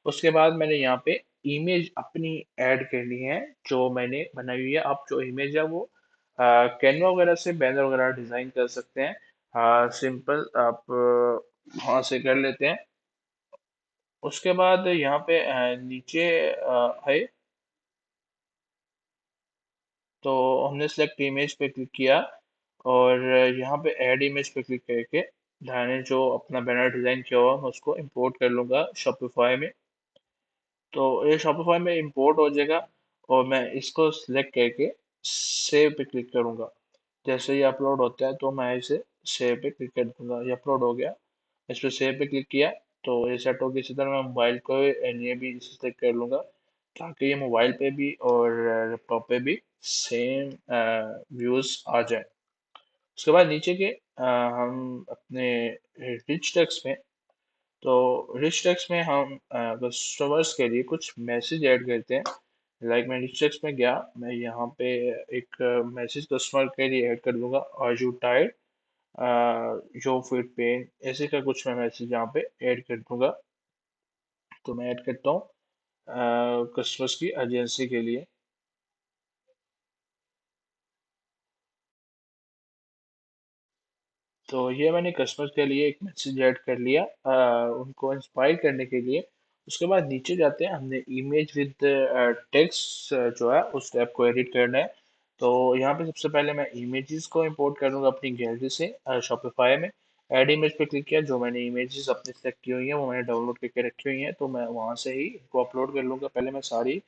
उसके बाद मैंने यहाँ पे इमेज अपनी ऐड करनी है जो मैंने बनाई हुई है। आप जो इमेज है वो कैनवा वगैरह से बैनर वगैरह डिजाइन कर सकते हैं। सिंपल आप वहाँ से कर लेते हैं। उसके बाद यहाँ पे नीचे है, तो हमने सेलेक्ट इमेज पे क्लिक किया और यहाँ पे ऐड इमेज पे क्लिक करके मैंने जो अपना बैनर डिजाइन किया हुआ मैं उसको इंपोर्ट कर लूंगा शॉपिफाई में। तो ये शॉपिफाई में इंपोर्ट हो जाएगा और मैं इसको सिलेक्ट करके सेव पे क्लिक करूंगा। जैसे ये अपलोड होता है तो मैं इसे सेव पे क्लिक कर दूंगा। ये अपलोड हो गया, इस पे सेव पे क्लिक किया तो ये सेट हो गया। इसी तरह मैं मोबाइल को ये भी इसे सेलेक्ट कर लूंगा ताकि ये मोबाइल पे भी और लैपटॉप पे भी सेम व्यूज आ जाए। उसके बाद नीचे के हम अपने रिच टेक्स्ट में, तो रिच टेक्स्ट में हम कस्टमर्स के लिए कुछ मैसेज ऐड करते हैं। लाइक मैं रिच टेक्स्ट में गया, मैं यहाँ पे एक मैसेज कस्टमर के लिए ऐड कर दूंगा, आर यू टायर्ड, जो फील पेन, ऐसे का कुछ मैं मैसेज यहाँ पे ऐड कर दूंगा। तो मैं ऐड करता हूँ कस्टमर्स की एजेंसी के लिए। तो ये मैंने कस्टमर के लिए एक मैसेज ऐड कर लिया उनको इंस्पायर करने के लिए। उसके बाद नीचे जाते हैं, हमने इमेज विद टेक्स्ट जो है उस टैब को एडिट करना है। तो यहाँ पे सबसे पहले मैं इमेजेस को इंपोर्ट करूँगा अपनी गैलरी से शॉपिफाई में। ऐड इमेज पे क्लिक किया, जो मैंने इमेजेस अपनी सेलेक्ट की हुई हैं वो मैंने डाउनलोड करके रखी हुई हैं, तो मैं वहाँ से ही इनको अपलोड कर लूँगा। पहले मैं सारी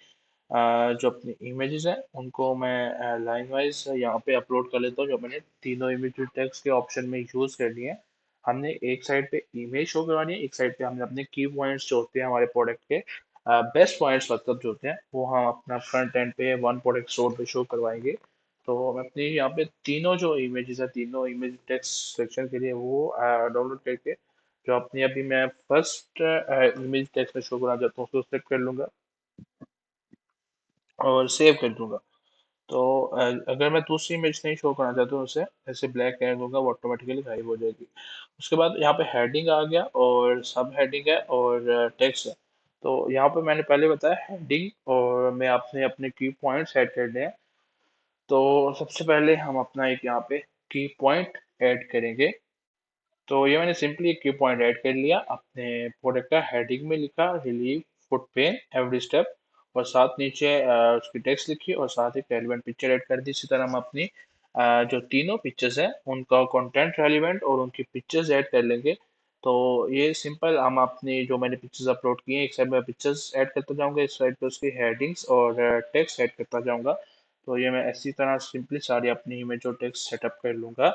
जो अपनी इमेजेस हैं उनको मैं लाइन वाइज यहाँ पे अपलोड कर लेता हूँ, जो मैंने तीनों इमेज टेक्स्ट के ऑप्शन में यूज करनी है। हमने एक साइड पे इमेज शो करवानी है, एक साइड पे हमने अपने की पॉइंट्स जो होते हैं हमारे प्रोडक्ट के बेस्ट पॉइंट्स मतलब जो होते हैं वो हम अपना फ्रंट एंड पे वन प्रोडक्ट स्टोर पे शो करवाएंगे। तो मैं अपनी यहाँ पे तीनों जो इमेजेस है तीनों इमेज टेक्स्ट सेक्शन के लिए वो डाउनलोड करके जो अपनी अभी मैं फर्स्ट इमेज टेक्स्ट में शो करना चाहता हूँ उसको सेलेक्ट कर लूंगा और सेव कर दूंगा। तो अगर मैं दूसरी इमेज नहीं शो करना चाहता हूँ उसे ऐसे ब्लैक कर दूंगा, वो ऑटोमेटिकली गायब हो जाएगी। उसके बाद यहाँ पे हेडिंग आ गया और सब हेडिंग है और टेक्स्ट है। तो यहाँ पे मैंने पहले बताया हेडिंग और मैं अपने अपने की पॉइंट्स ऐड करने हैं। तो सबसे पहले हम अपना एक यहाँ पे की पॉइंट ऐड करेंगे। तो ये मैंने सिंपली एक की पॉइंट ऐड कर लिया, अपने प्रोडक्ट का हेडिंग में लिखा relieve foot pain every step, और साथ नीचे उसकी टेक्स्ट लिखी और साथ ही रेलिवेंट पिक्चर ऐड कर दी। इसी तरह हम अपनी जो तीनों पिक्चर्स हैं उनका कंटेंट रेलिवेंट और उनकी पिक्चर्स ऐड कर लेंगे। तो ये सिंपल हम अपनी जो मैंने पिक्चर्स अपलोड की हैं एक साइड में पिक्चर्स ऐड करता जाऊंगा, इस साइड पे उसकी हेडिंग्स और टेक्स्ट ऐड करता जाऊंगा। तो ये मैं इसी तरह सिंपली सारी अपनी इमेज और टेक्स्ट सेटअप कर लूंगा।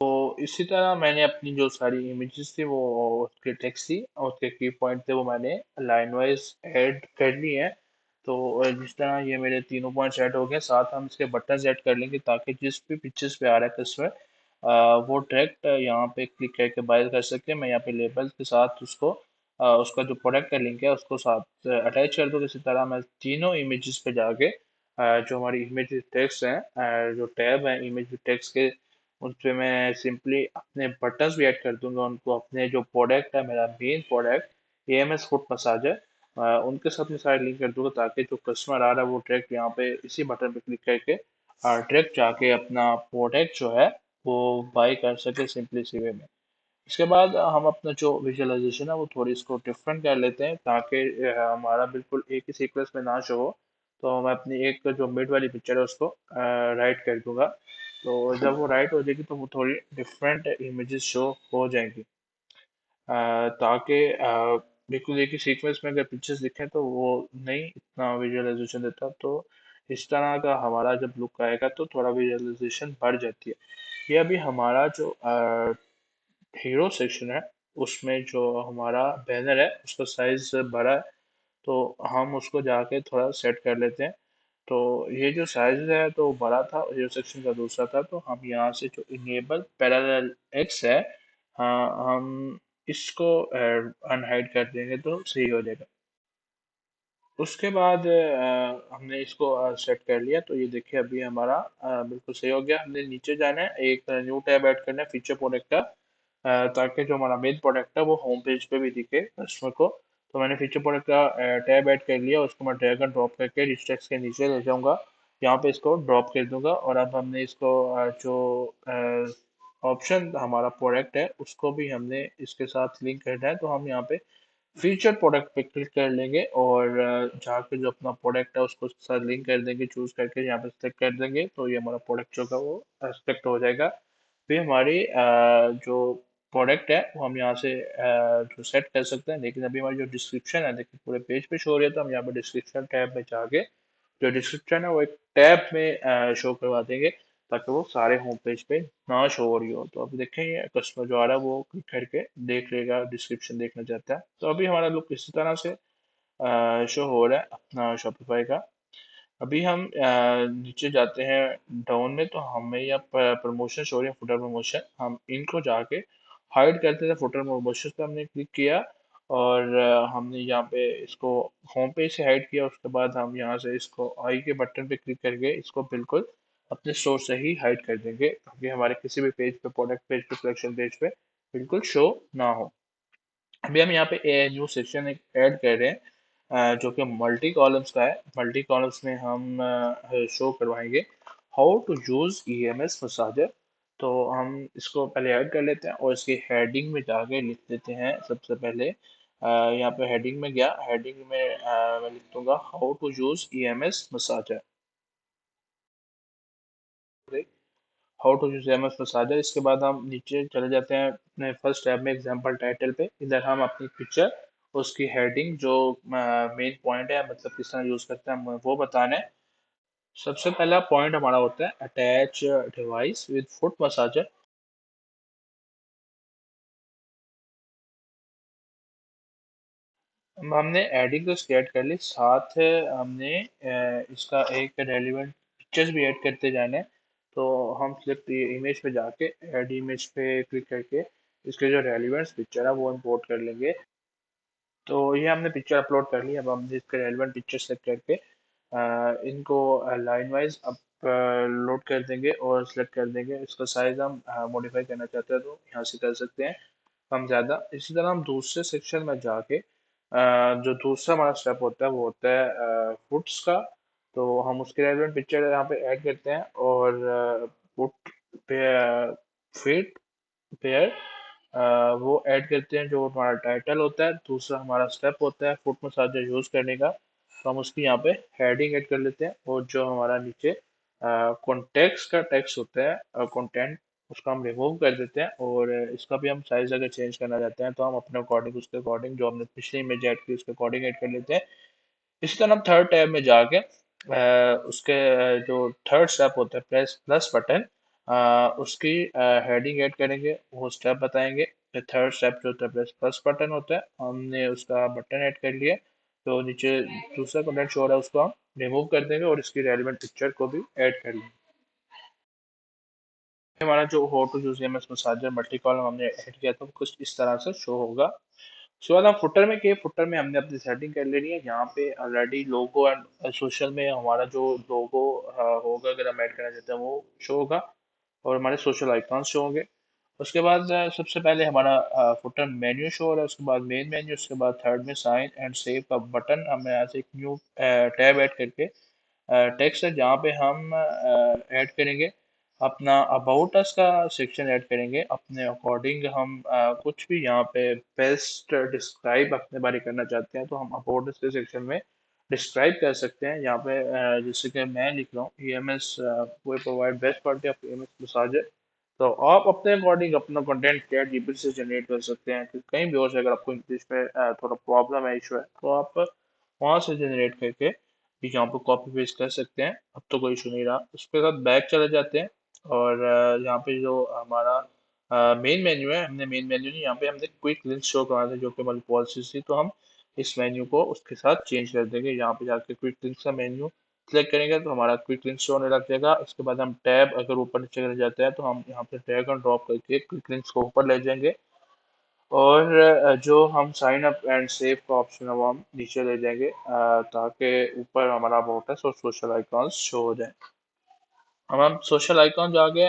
तो इसी तरह मैंने अपनी जो सारी इमेजेस थी वो उसके टेक्स्ट थी और उसके की पॉइंट थे वो मैंने लाइन वाइज ऐड कर ली है। तो जिस तरह ये मेरे तीनों पॉइंट्स ऐड हो गए, साथ हम इसके बटन्स ऐड कर लेंगे ताकि जिस भी पिक्चर्स पे आ रहा है कस्टमर वो डायरेक्ट यहाँ पे क्लिक करके बाय कर सके। मैं यहाँ पे लेबल के साथ उसको उसका जो प्रोडक्ट का लिंक है उसको साथ अटैच कर दूँ। इसी तरह मैं तीनों इमेजेस पे जाके जो हमारी इमेज टेक्स्ट हैं जो टैब है इमेज टेक्स्ट के उस पे मैं सिंपली अपने बटन्स भी ऐड कर दूंगा उनको, अपने जो प्रोडक्ट है मेरा main product AMS foot massage है उनके साथ मैं सारे लिंक कर दूंगा ताकि जो कस्टमर आ रहा है वो डायरेक्ट यहाँ पे इसी बटन पे क्लिक करके डायरेक्ट जाके अपना प्रोडक्ट जो है वो बाई कर सके सिंपली सी वे में। इसके बाद हम अपना जो विजुअलाइजेशन है वो थोड़ी इसको डिफरेंट कर लेते हैं ताकि हमारा बिल्कुल एक ही सीक्वेंस में ना शो हो। तो मैं अपनी एक जो मिड वाली पिक्चर है उसको राइट कर दूंगा। तो जब वो राइट हो जाएगी तो वो थोड़ी डिफरेंट इमेजेस शो हो जाएंगी ताकि बिल्कुल एक ही सीक्वेंस में अगर पिक्चर्स दिखें तो वो नहीं इतना विजुअलाइजेशन देता। तो इस तरह का हमारा जब लुक आएगा तो थोड़ा विजुअलाइजेशन बढ़ जाती है। ये अभी हमारा जो हीरो सेक्शन है उसमें जो हमारा बैनर है उसका साइज बड़ा है, तो हम उसको जाके थोड़ा सेट कर लेते हैं। तो ये जो साइज है तो बड़ा था, हीरो सेक्शन का दूसरा था, तो हम यहाँ से जो इनेबल पैरेलल एक्स है हाँ हम इसको अनहाइड कर देंगे तो सही हो जाएगा। उसके बाद हमने इसको सेट कर लिया तो ये देखिए अभी हमारा बिल्कुल सही हो गया। हमने नीचे जाना है, एक न्यू टैब ऐड करना है फीचर प्रोडक्ट का। ताकि जो हमारा मेन प्रोडक्ट है वो होम पेज पे भी दिखे कस्टमर को। तो मैंने फीचर प्रोडक्ट का टैब ऐड कर लिया, उसको मैं ड्रैग एंड ड्रॉप करके रिस्ट्रिक्स के नीचे ले जाऊंगा, यहाँ पे इसको ड्रॉप कर दूंगा। और अब हमने इसको जो ऑप्शन हमारा प्रोडक्ट है उसको भी हमने इसके साथ लिंक करना है, तो हम यहाँ पे फीचर प्रोडक्ट पे क्लिक कर लेंगे और जाके जो अपना प्रोडक्ट है उसको उसके साथ लिंक कर देंगे, चूज करके यहाँ पे सेलेक्ट कर देंगे, तो ये हमारा प्रोडक्ट जो का वो सेलेक्ट हो जाएगा। फिर हमारी जो प्रोडक्ट है वो हम यहाँ से जो सेट कर सकते हैं। लेकिन अभी हमारी जो डिस्क्रिप्शन है देखिए पूरे पेज पे शो हो रही है, तो हम यहाँ पे डिस्क्रिप्शन टैब में जाके जो डिस्क्रिप्शन है वो एक टैब में शो करवा देंगे, ताकि वो सारे होम पेज पे ना शो हो रही हो। तो अभी देखेंगे कस्टमर जो आ रहा है वो क्लिक करके देख लेगा, डिस्क्रिप्शन देखना चाहता है। तो अभी हमारा लुक इसी तरह से शो हो रहा है अपना शॉपिफाई का। अभी हम नीचे जाते हैं डाउन में, तो हमें यहाँ प्रमोशन शो हो रही है, फुटर प्रमोशन। हम इनको जाके हाइड करते थे, फुटर प्रमोशन पे हमने क्लिक किया और हमने यहाँ पे इसको होम पेज से हाइड किया। उसके बाद हम यहाँ से इसको आई के बटन पे क्लिक करके इसको बिल्कुल अपने स्टोर से ही हाइड कर देंगे, ताकि हमारे किसी भी पेज पे, प्रोडक्ट पेज पे, सिलेक्शन पेज पे बिल्कुल शो ना हो। अभी हम यहाँ पे ए न्यू सेक्शन एक ऐड कर रहे हैं, जो कि मल्टी कॉलम्स का है। मल्टी कॉलम्स में हम शो करवाएंगे how to use EMS massager. तो हम इसको पहले ऐड कर लेते हैं और इसकी हेडिंग में जाके लिख देते हैं सबसे पहले। यहाँ पे हेडिंग में गया, हेडिंग में मैं लिख दूंगा how to use EMS massager, how to use MS massager. इसके बाद हम नीचे चले जाते हैं अपने फर्स्ट टैब में एग्जांपल टाइटल पे। इधर हम अपनी पिक्चर, उसकी हेडिंग जो मेन पॉइंट है, मतलब किस तरह यूज करते हैं हम वो बताना है। सबसे पहला पॉइंट हमारा होता है attach device with foot massager. हमने एडिंग तो इसकी ऐड कर ली, साथ हमने इसका एक रेलिवेंट पिक्चर्स भी ऐड करते जाना है। तो हम सिर्फ इमेज पे जाके ऐड इमेज पे क्लिक करके इसके जो रेलिवेंट पिक्चर है वो इंपोर्ट कर लेंगे। तो ये हमने पिक्चर अपलोड कर ली। अब हम इसके रेलिवेंट पिक्चर सेलेक्ट करके इनको लाइन वाइज अपलोड कर देंगे और सिलेक्ट कर देंगे। इसका साइज हम मॉडिफाई करना चाहते हैं तो यहाँ से कर सकते हैं कम ज़्यादा। इसी तरह हम दूसरे सेक्शन में जाके जो दूसरा हमारा स्टेप होता है वो होता है फुट्स का। तो हम उसके रेलिवेंट पिक्चर यहाँ पे ऐड करते हैं और फुट पे फीट पेयर वो ऐड करते हैं, जो हमारा टाइटल होता है। दूसरा हमारा स्टेप होता है फुट मसाजर यूज करने का, तो हम उसकी यहाँ पे हेडिंग ऐड कर लेते हैं। और जो हमारा नीचे कॉन्टेक्स्ट का टेक्स्ट होता है, कंटेंट, उसका हम रिमूव कर देते हैं। और इसका भी हम साइज अगर चेंज करना चाहते हैं तो हम अपने अकॉर्डिंग, उसके अकॉर्डिंग जो हमने पिछली इमेज ऐड की उसके अकॉर्डिंग ऐड कर लेते हैं। इसी तरह हम थर्ड टैब में जाके उसके जो थर्ड स्टेप होता है प्लस प्लस बटन, उसकी हेडिंग ऐड करेंगे, वो स्टेप बताएंगे। थर्ड स्टेप जो होता है प्लस प्लस बटन होता है, हमने उसका बटन ऐड कर लिया। तो नीचे दूसरा कंटेंट शो हो रहा है उसको हम रिमूव कर देंगे और इसकी रेलिवेंट पिक्चर को भी ऐड कर लेंगे। हमारा जो how to use M S massager multi column हमने ऐड किया था वो कुछ इस तरह से शो होगा। उसके बाद हम फुटर में किए, फुटर में हमने अपनी सेटिंग कर लेनी है। यहाँ पे ऑलरेडी लोगो एंड सोशल में हमारा जो लोगो होगा, अगर हम ऐड करना चाहते हैं वो शो होगा और हमारे सोशल आइकॉन शो होंगे। उसके बाद सबसे पहले हमारा फुटर मेन्यू शो हो रहा है, उसके बाद मेन मेन्यू, उसके बाद थर्ड में साइन एंड सेव का बटन। हमें यहाँ से एक न्यू टैब ऐड करके टेक्स्ट है जहाँ पे हम ऐड करेंगे अपना अबाउट अस का सेक्शन ऐड करेंगे अपने अकॉर्डिंग। हम कुछ भी यहाँ पे बेस्ट डिस्क्राइब अपने बारे करना चाहते हैं तो हम अबाउट अस के सेक्शन में डिस्क्राइब कर सकते हैं। यहाँ पे जैसे कि मैं लिख रहा हूँ ई एम एस वो provide best quality of E M S massager. तो आप अपने अकॉर्डिंग अपना कंटेंट चैट जीपीटी से जनरेट कर सकते हैं, कि कहीं भी और से अगर आपको इंग्लिश में थोड़ा प्रॉब्लम है, इशू है, तो आप वहाँ से जनरेट करके कि यहाँ पे कॉपी पेस्ट कर सकते हैं। अब तो कोई इशू नहीं रहा। उसके बाद बैक चले जाते हैं और यहाँ पे जो हमारा मेन मेन्यू है, हमने मेन मेन्यू नहीं, यहाँ पे हमने क्विक लिंक शो करवाना था जो कि हमारी पॉलिसी थी। तो हम इस मेन्यू को उसके साथ चेंज कर देंगे। यहाँ पे जाके क्विक लिंक का मेन्यू सेलेक्ट करेंगे तो हमारा क्विक लिंक शो होने लग जाएगा। इसके बाद हम टैब अगर ऊपर नीचे करने जाते हैं तो हम यहाँ पे ड्रैग एंड ड्रॉप करके क्विक लिंक्स को ऊपर ले जाएंगे। और जो हम साइन अप एंड सेव का ऑप्शन है वो हम नीचे ले जाएंगे, ताकि ऊपर हमारा अबाउट है और सोशल आइकॉन्स शो हो जाए। हम सोशल आइकॉन जाके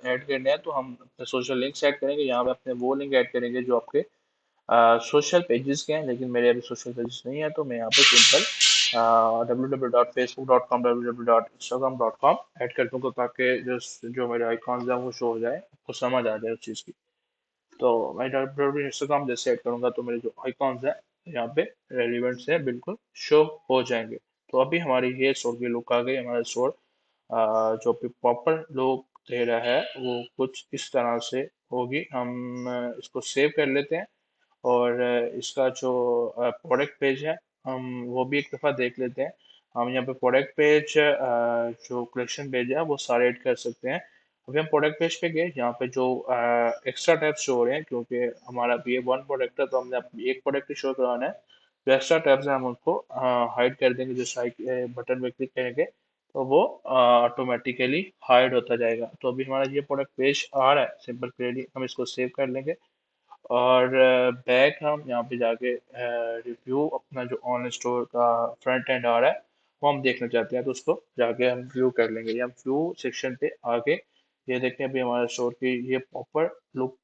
ऐड करने हैं तो हम अपने सोशल लिंक्स ऐड करेंगे। यहाँ पे अपने वो लिंक ऐड करेंगे जो आपके सोशल पेजेस के हैं, लेकिन मेरे अभी सोशल पेजेस नहीं है, तो मैं यहाँ पे सिंपल www.facebook.com www.instagram.com ऐड कर दूंगा, ताकि जो जो मेरे आइकॉन्स हैं वो शो हो जाए, आपको समझ आ जाए उस चीज़ की। तो मैं डब्ल्यू इंस्टाग्राम जैसे ऐड करूंगा तो मेरे जो आइकॉन्स हैं यहाँ पे रेलिवेंट से बिल्कुल शो हो जाएंगे। तो अभी हमारी ये स्टोर की लुक आ गई। हमारा स्टोर जो भी प्रॉपर लुक दे रहा है वो कुछ इस तरह से होगी। हम इसको सेव कर लेते हैं, और इसका जो प्रोडक्ट पेज है हम वो भी एक दफ़ा देख लेते हैं। हम यहाँ पे प्रोडक्ट पेज जो कलेक्शन पेज है वो सारे ऐड कर सकते हैं। अभी हम प्रोडक्ट पेज पे गए, यहाँ पे जो एक्स्ट्रा टैब्स शो हो रहे हैं, क्योंकि हमारा भी ये वन प्रोडक्ट है तो हमने एक प्रोडक्ट ही शो करवाना है। जो एक्स्ट्रा टैब्स हैं हम उनको हाइड कर देंगे। जो साइड बटन पे क्लिक करेंगे तो वो ऑटोमेटिकली हाइड होता जाएगा। तो अभी हमारा ये प्रोडक्ट पेज आ रहा है सिंपल क्लियरली, हम इसको सेव कर लेंगे। और बैक हम यहाँ पे जाके रिव्यू अपना जो ऑनलाइन स्टोर का फ्रंट एंड आ रहा है वो हम देखना चाहते हैं, तो उसको जाके हम व्यू कर लेंगे। ये हम व्यू सेक्शन पे आके ये देखते हैं अभी हमारे स्टोर की ये प्रॉपर लुक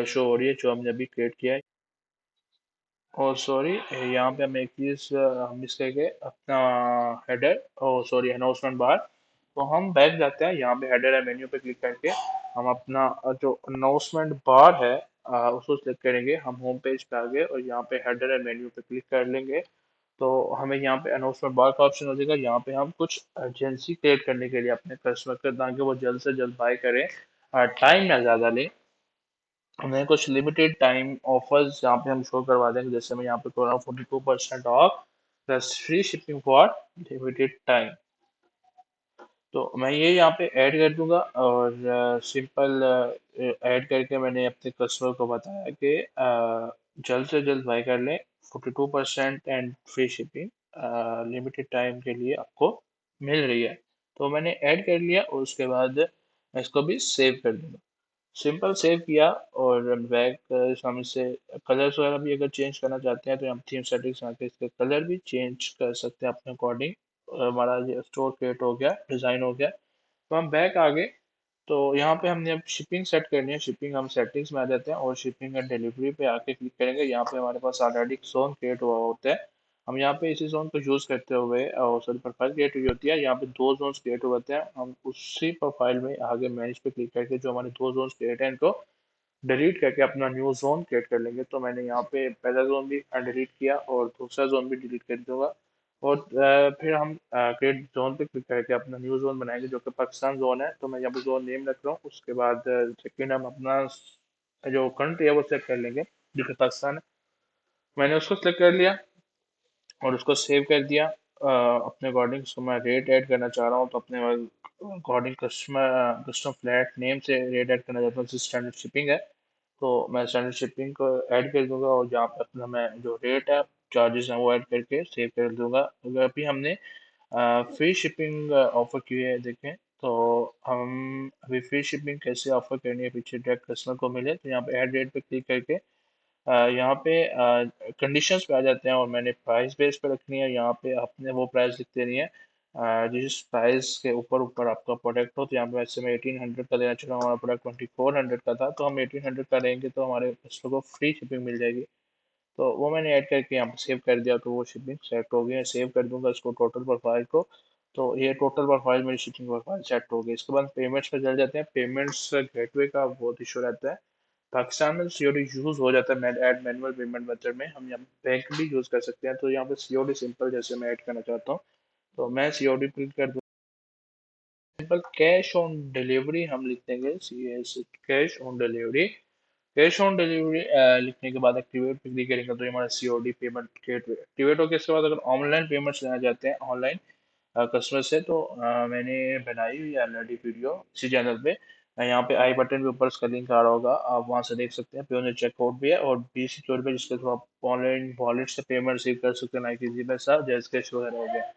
शो हो रही है जो हमने अभी क्रिएट किया है। और सॉरी, यहाँ पे हम एक चीज़ मिस कर गए, अपना हेडर, ओ सॉरी, अनाउंसमेंट बार। तो हम बैक जाते हैं, यहाँ पे हेडर है, मेन्यू पे क्लिक करके हम अपना जो अनाउंसमेंट बार है उसको क्लिक करेंगे। हम होम पेज पे आ गए और यहाँ पे हेडर है, मेन्यू पे क्लिक कर लेंगे। तो हमें यहाँ पे अनाउंसमेंट बार का ऑप्शन हो जाएगा। यहाँ पे हम कुछ अर्जेंसी क्रिएट करने के लिए अपने कस्टमर के, ताकि वो जल्द से जल्द बाय करें, टाइम ना ज़्यादा लें। हमें कुछ लिमिटेड टाइम ऑफर्स यहाँ पे हम शो करवा देंगे। जैसे मैं यहाँ पे कर रहा हूँ 42% of plus free shipping for limited time. तो मैं ये यहाँ पे ऐड कर दूंगा, और सिंपल ऐड करके मैंने अपने कस्टमर को बताया कि जल्द से जल्द बाय कर लें, 42% and free shipping limited time के लिए आपको मिल रही है। तो मैंने ऐड कर लिया और उसके बाद मैं इसको भी सेव कर दूंगा। सिंपल सेव किया, और बैक सामने से कलर्स वगैरह भी अगर चेंज करना चाहते हैं तो हम थीम सेटिंग्स में आके इसके कलर भी चेंज कर सकते हैं अपने अकॉर्डिंग। हमारा ये स्टोर क्रिएट हो गया, डिज़ाइन हो गया। तो हम बैक आ गए, तो यहाँ पे हमने अब शिपिंग सेट करनी है। शिपिंग हम सेटिंग्स में आ जाते हैं और शिपिंग एंड डिलीवरी पे आके क्लिक करेंगे। यहाँ पे हमारे पास ऑलरेडी जोन क्रिएट हुआ होता है। हम यहाँ पे इसी जोन को यूज़ करते हुए सॉरी, प्रोफाइल क्रिएट हुई होती है। यहाँ पे दो जोन्स क्रिएट हुए होते हैं। हम उसी प्रोफाइल में आगे मैनेज पे क्लिक करके जो हमारे दो जोन्स क्रिएट हैं इनको डिलीट करके अपना न्यू जोन क्रिएट कर लेंगे। तो मैंने यहाँ पे पहला जोन भी डिलीट किया और दूसरा जोन भी डिलीट कर दूंगा। और फिर हम क्रिएट जोन पे क्लिक करके अपना न्यू जोन बनाएंगे जो कि पाकिस्तान जोन है। तो मैं यहाँ पे जोन नेम रख रहा हूँ। उसके बाद सेकेंड हम अपना जो कंट्री है वो सेलेक्ट कर लेंगे जो कि पाकिस्तान है। मैंने उसको सेलेक्ट कर लिया और उसको सेव कर दिया। अपने अकॉर्डिंग उसको मैं रेट ऐड करना चाह रहा हूँ, तो अपने अकॉर्डिंग कस्टम फ्लैट नेम से रेट ऐड करना चाहता हूँ, जिस स्टैंडर्ड शिपिंग है। तो मैं स्टैंडर्ड शिपिंग को ऐड कर दूंगा और जहाँ पे अपना मैं जो रेट है, चार्जेस हैं, वो ऐड करके सेव कर दूंगा। अगर अभी हमने फ्री शिपिंग ऑफर की है देखें, तो हम अभी फ्री शिपिंग कैसे ऑफर करनी है पीछे डायरेक्ट कस्टमर को मिले, तो यहाँ पे ऐड रेट पे क्लिक करके यहाँ पे कंडीशंस पे आ जाते हैं और मैंने प्राइस बेस पे रखनी है। यहाँ पे आपने वो प्राइस लिख देनी है जिस प्राइस के ऊपर ऊपर आपका प्रोडक्ट हो। तो यहाँ पे वैसे मैं 1800 का लेना चाह रहा हूँ, हमारा प्रोडक्ट 2400 का था, तो हम 1800 का लेंगे तो हमारे कस्टमर को फ्री शिपिंग मिल जाएगी। तो वो मैंने ऐड करके यहाँ पे सेव कर दिया, तो वो शिपिंग सेट हो गई है। सेव कर दूंगा इसको टोटल प्रोफाइल को। तो ये टोटल प्रोफाइल मेरी शिपिंग प्रोफाइल सेट हो गई। इसके बाद पेमेंट्स पे चल जाते हैं। पेमेंट्स गेटवे का बहुत इशू रहता है। पाकिस्तान में सीओडी यूज हो जाता है ऐड मैनुअल पेमेंट मेथड में। हम यहाँ बैंक भी यूज कर सकते हैं। तो यहाँ पे सीओडी सिंपल जैसे मैं ऐड करना चाहता हूँ, तो मैं सीओडी प्रिंट कर दूँ। सिंपल कैश ऑन डिलीवरी हम लिख देंगे, C S, cash on delivery. Cash on delivery लिखने के बाद एक्टिवेट पे क्लिक करेंगे तो ये हमारा सीओडी पेमेंट गेटवे एक्टिवेट हो गया। इसके बाद अगर ऑनलाइन पेमेंट्स लेना चाहते हैं ऑनलाइन कस्टमर से, तो मैंने बनाई हुई है ऑलरेडी वीडियो इसी चैनल पे। यहाँ पे आई बटन के ऊपर उसका लिंक आ रहा होगा, आप वहाँ से देख सकते हैं। पे चेकआउट भी है और बी सिक्योर भी, जिसके थ्रू आप ऑनलाइन वॉलेट से पेमेंट रिसीव कर सकते हैं, लाइक इजी पैसा, जैस कैश वगैरह हो गया।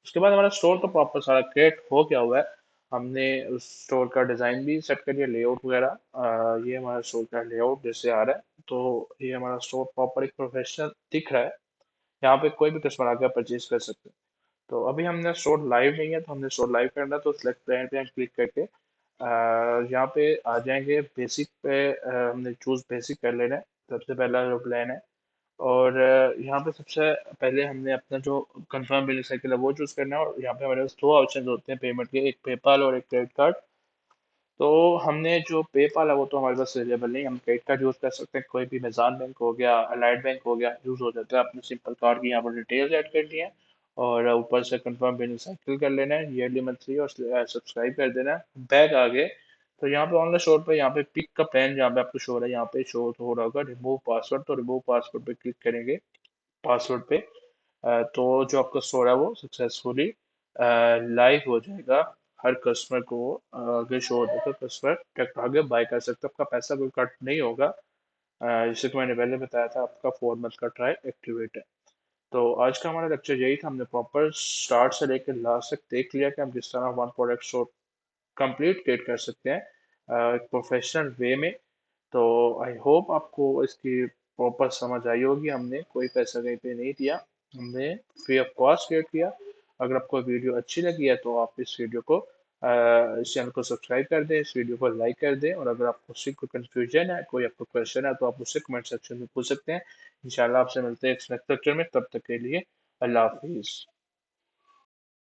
उसके बाद हमारा स्टोर तो प्रॉपर सारा क्रिएट हो गया हुआ है। हमने उस स्टोर का डिज़ाइन भी सेट कर दिया, लेआउट वगैरह। ये हमारा स्टोर का लेआउट जैसे आ रहा है। तो ये हमारा स्टोर प्रॉपर एक प्रोफेशनल दिख रहा है। यहाँ पे कोई भी कस्टमर आकर परचेज कर सकते हैं। तो अभी हमने स्टोर लाइव नहीं है, तो हमने स्टोर लाइव करना है, तो सिलेक्ट प्लान पे हम क्लिक करके यहाँ पे आ जाएंगे बेसिक पे। हमने चूज बेसिक कर लेना है, सबसे पहला जो प्लान है। और यहाँ पे सबसे पहले हमने अपना जो कंफर्म बिलिंग साइकिल है वो चूज करना है, और यहाँ पे हमारे पास दो ऑप्शन होते हैं पेमेंट के, एक पेपाल और एक क्रेडिट कार्ड। तो हमने जो पेपाल है वो तो हमारे पास अवेलेबल नहीं, हम क्रेडिट कार्ड यूज कर सकते हैं, कोई भी निज़ाम बैंक हो गया, अलाइड बैंक हो गया, यूज हो जाता है। आपने सिंपल कार्ड की यहाँ पर डिटेल्स ऐड कर दी है, और ऊपर से कंफर्म बिलिंग साइकिल कर लेना है ईयरली मंथली, और सब्सक्राइब कर देना है। बैक आगे तो यहाँ पे ऑनलाइन शोर पे यहाँ पे पिक का प्लान जहाँ पे आपको शो हो रहा है, यहाँ पे शो हो रहा होगा रिमूव पासवर्ड, तो रिमूव पासवर्ड पे क्लिक करेंगे पासवर्ड पे। तो जो आपका स्टोर है वो सक्सेसफुली लाइव हो जाएगा। हर कस्टमर को आगे शो हो जाएगा, कस्टमर डायरेक्ट आगे बाय कर सकते हैं, आपका पैसा कोई कट नहीं होगा। जैसे कि मैंने पहले बताया था, आपका 4 मंथ का ट्रायल एक्टिवेट है। तो आज का हमारा लेक्चर यही था, हमने प्रॉपर स्टार्ट से लेकर लास्ट तक देख लिया कि हम किस तरह one product store complete create कर सकते हैं एक प्रोफेशनल वे में। तो आई होप आपको इसकी प्रॉपर समझ आई होगी। हमने कोई पैसा कहीं पे नहीं दिया, हमने फ्री ऑफ कॉस्ट क्रिएट किया। अगर आपको वीडियो अच्छी लगी है तो आप इस वीडियो को इस चैनल को सब्सक्राइब कर दें, इस वीडियो को लाइक कर दें, और अगर आपको उससे कोई कन्फ्यूजन है, कोई आपको क्वेश्चन है, तो आप उससे कमेंट सेक्शन में पूछ सकते हैं। इंशाल्लाह आपसे मिलते हैं एक नेक्स्ट लेक्चर में, तब तक के लिए अल्लाह हाफिज़।